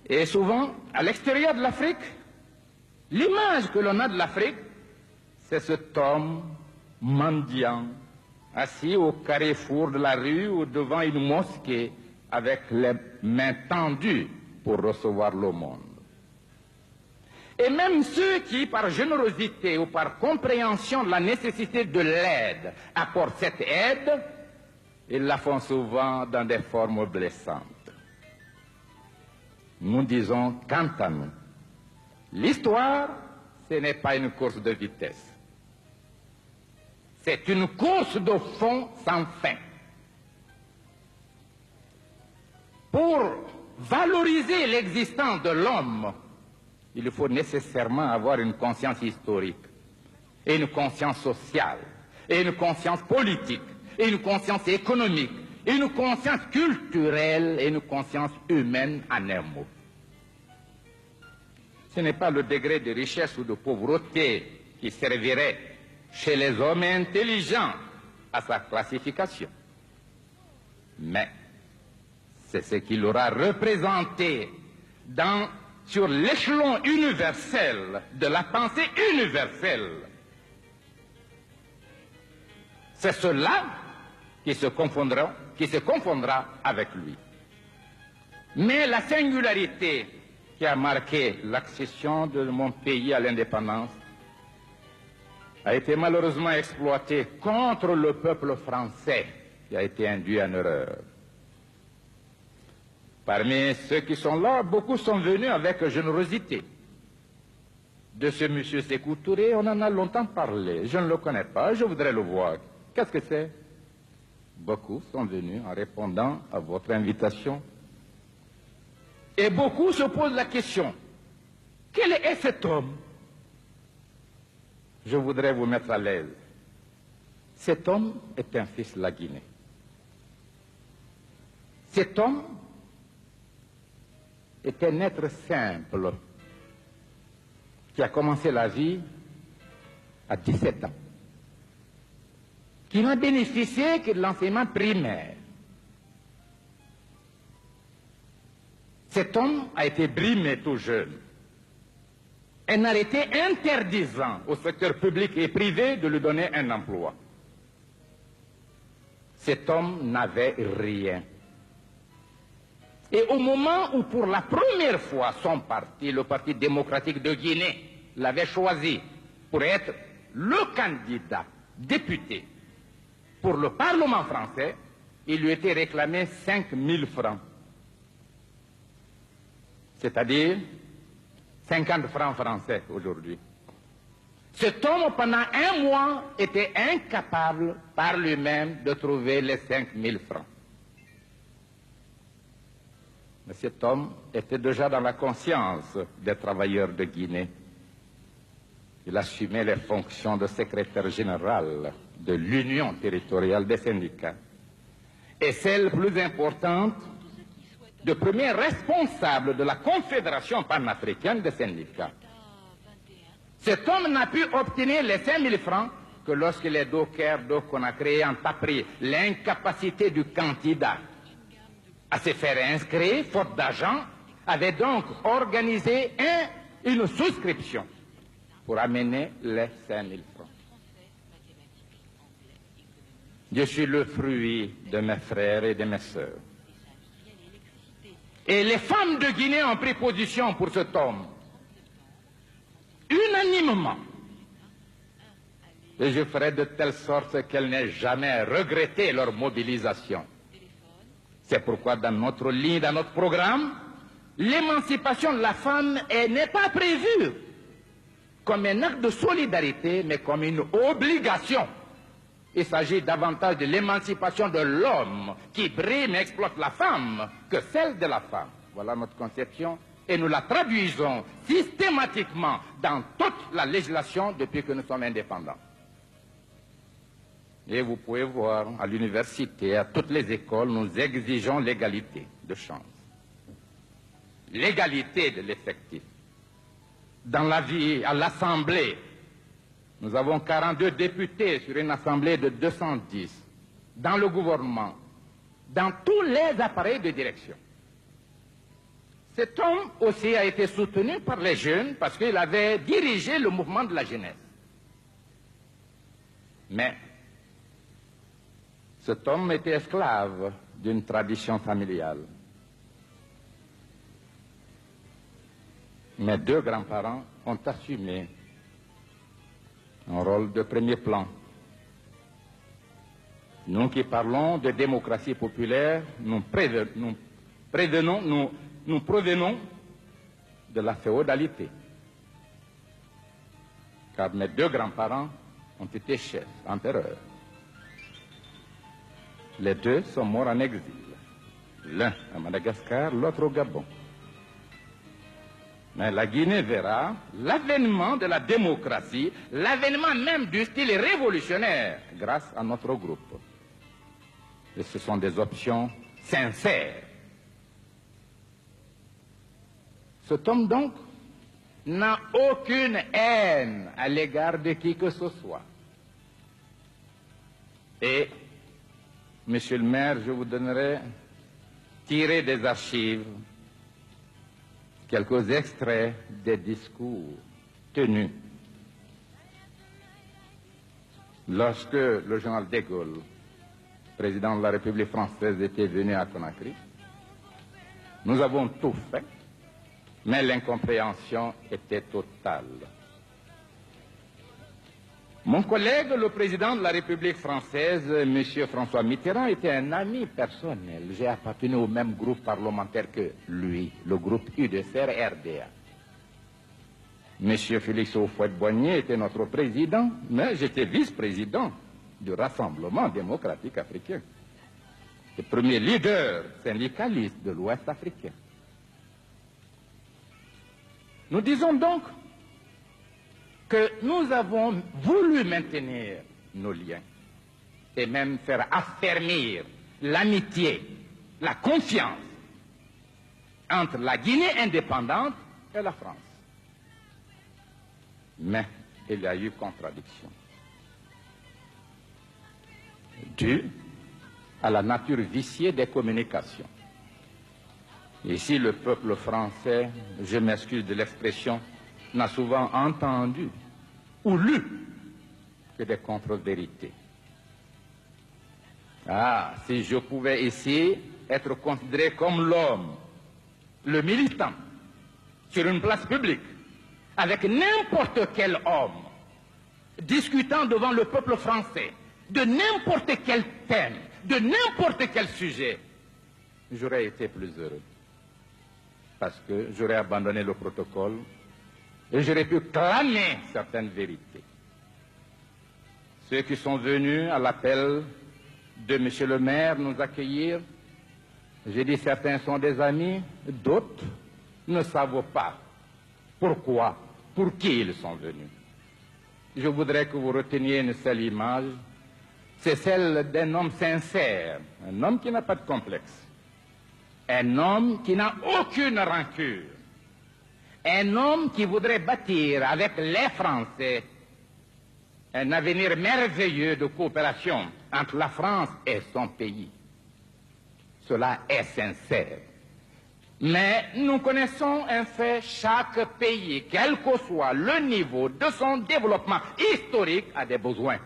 Et souvent, à l'extérieur de l'Afrique, l'image que l'on a de l'Afrique, c'est cet homme mendiant, assis au carrefour de la rue ou devant une mosquée avec les mains tendues pour recevoir l'aumône. Et même ceux qui, par générosité ou par compréhension de la nécessité de l'aide, apportent cette aide, ils la font souvent dans des formes blessantes. Nous disons, quant à nous, l'histoire, ce n'est pas une course de vitesse. C'est une course de fond sans fin. Pour valoriser l'existence de l'homme, il faut nécessairement avoir une conscience historique, et une conscience sociale, et une conscience politique, et une conscience économique, et une conscience culturelle, et une conscience humaine en un mot. Ce n'est pas le degré de richesse ou de pauvreté qui servirait chez les hommes intelligents à sa classification, mais c'est ce qu'il aura représenté sur l'échelon universel de la pensée universelle. C'est cela qui se confondra avec lui. Mais la singularité qui a marqué l'accession de mon pays à l'indépendance a été malheureusement exploitée contre le peuple français qui a été induit en erreur. Parmi ceux qui sont là, beaucoup sont venus avec générosité. De ce monsieur Sékou Touré, on en a longtemps parlé. Je ne le connais pas, je voudrais le voir. Qu'est-ce que c'est? Beaucoup sont venus en répondant à votre invitation. Et beaucoup se posent la question, quel est cet homme? Je voudrais vous mettre à l'aise. Cet homme est un fils de la Guinée. Cet homme est un être simple qui a commencé la vie à 17 ans, qui n'a bénéficié que de l'enseignement primaire. Cet homme a été brimé tout jeune. Un arrêté interdisant au secteur public et privé de lui donner un emploi. Cet homme n'avait rien. Et au moment où pour la première fois son parti, le Parti démocratique de Guinée, l'avait choisi pour être le candidat député pour le Parlement français, il lui était réclamé 5 000 francs. C'est-à-dire 50 francs français aujourd'hui. Cet homme, pendant un mois, était incapable par lui-même de trouver les 5 000 francs. Mais cet homme était déjà dans la conscience des travailleurs de Guinée. Il assumait les fonctions de secrétaire général de l'Union territoriale des syndicats. Et celle plus importante, de premier responsable de la Confédération panafricaine des syndicats. Cet homme n'a pu obtenir les 5 000 francs que lorsque les dockers qu'on a créés ont appris l'incapacité du candidat à se faire inscrire, faute d'argent, avait donc organisé une souscription pour amener les 5 000 francs. Je suis le fruit de mes frères et de mes sœurs. Et les femmes de Guinée ont pris position pour cet homme, unanimement. Et je ferai de telle sorte qu'elles n'aient jamais regretté leur mobilisation. C'est pourquoi dans notre ligne, dans notre programme, l'émancipation de la femme n'est pas prévue comme un acte de solidarité, mais comme une obligation. Il s'agit davantage de l'émancipation de l'homme qui brime et exploite la femme que celle de la femme. Voilà notre conception et nous la traduisons systématiquement dans toute la législation depuis que nous sommes indépendants. Et vous pouvez voir à l'université, à toutes les écoles, nous exigeons l'égalité de chance, l'égalité de l'effectif. Dans la vie, à l'Assemblée, nous avons 42 députés sur une assemblée de 210. Dans le gouvernement, dans tous les appareils de direction. Cet homme aussi a été soutenu par les jeunes parce qu'il avait dirigé le mouvement de la jeunesse. Mais cet homme était esclave d'une tradition familiale. Mes deux grands-parents ont assumé un rôle de premier plan. Nous qui parlons de démocratie populaire, nous provenons de la féodalité. Car mes deux grands-parents ont été chefs, empereurs. Les deux sont morts en exil. L'un à Madagascar, l'autre au Gabon. Mais la Guinée verra l'avènement de la démocratie, l'avènement même du style révolutionnaire grâce à notre groupe. Et ce sont des options sincères. Cet homme donc n'a aucune haine à l'égard de qui que ce soit. Et, monsieur le maire, je vous donnerai, tiré des archives, quelques extraits des discours tenus lorsque le général de Gaulle, président de la République française, était venu à Conakry. Nous avons tout fait, mais l'incompréhension était totale. Mon collègue, le président de la République française, M. François Mitterrand, était un ami personnel. J'ai appartenu au même groupe parlementaire que lui, le groupe UDCR-RDA. M. Félix Houphouët-Boigny était notre président, mais j'étais vice-président du Rassemblement démocratique africain, le premier leader syndicaliste de l'Ouest africain. Nous disons donc que nous avons voulu maintenir nos liens et même faire affermir l'amitié, la confiance entre la Guinée indépendante et la France. Mais il y a eu contradiction, due à la nature viciée des communications. Ici, le peuple français, je m'excuse de l'expression, n'a souvent entendu ou lu que des contre-vérités. Ah, si je pouvais ici être considéré comme l'homme, le militant, sur une place publique, avec n'importe quel homme, discutant devant le peuple français, de n'importe quel thème, de n'importe quel sujet, j'aurais été plus heureux. Parce que j'aurais abandonné le protocole et j'aurais pu clamer certaines vérités. Ceux qui sont venus à l'appel de M. le maire nous accueillir, j'ai dit certains sont des amis, d'autres ne savent pas pourquoi, pour qui ils sont venus. Je voudrais que vous reteniez une seule image, c'est celle d'un homme sincère, un homme qui n'a pas de complexe. Un homme qui n'a aucune rancune. Un homme qui voudrait bâtir avec les Français un avenir merveilleux de coopération entre la France et son pays. Cela est sincère. Mais nous connaissons un fait, chaque pays, quel que soit le niveau de son développement historique, a des besoins.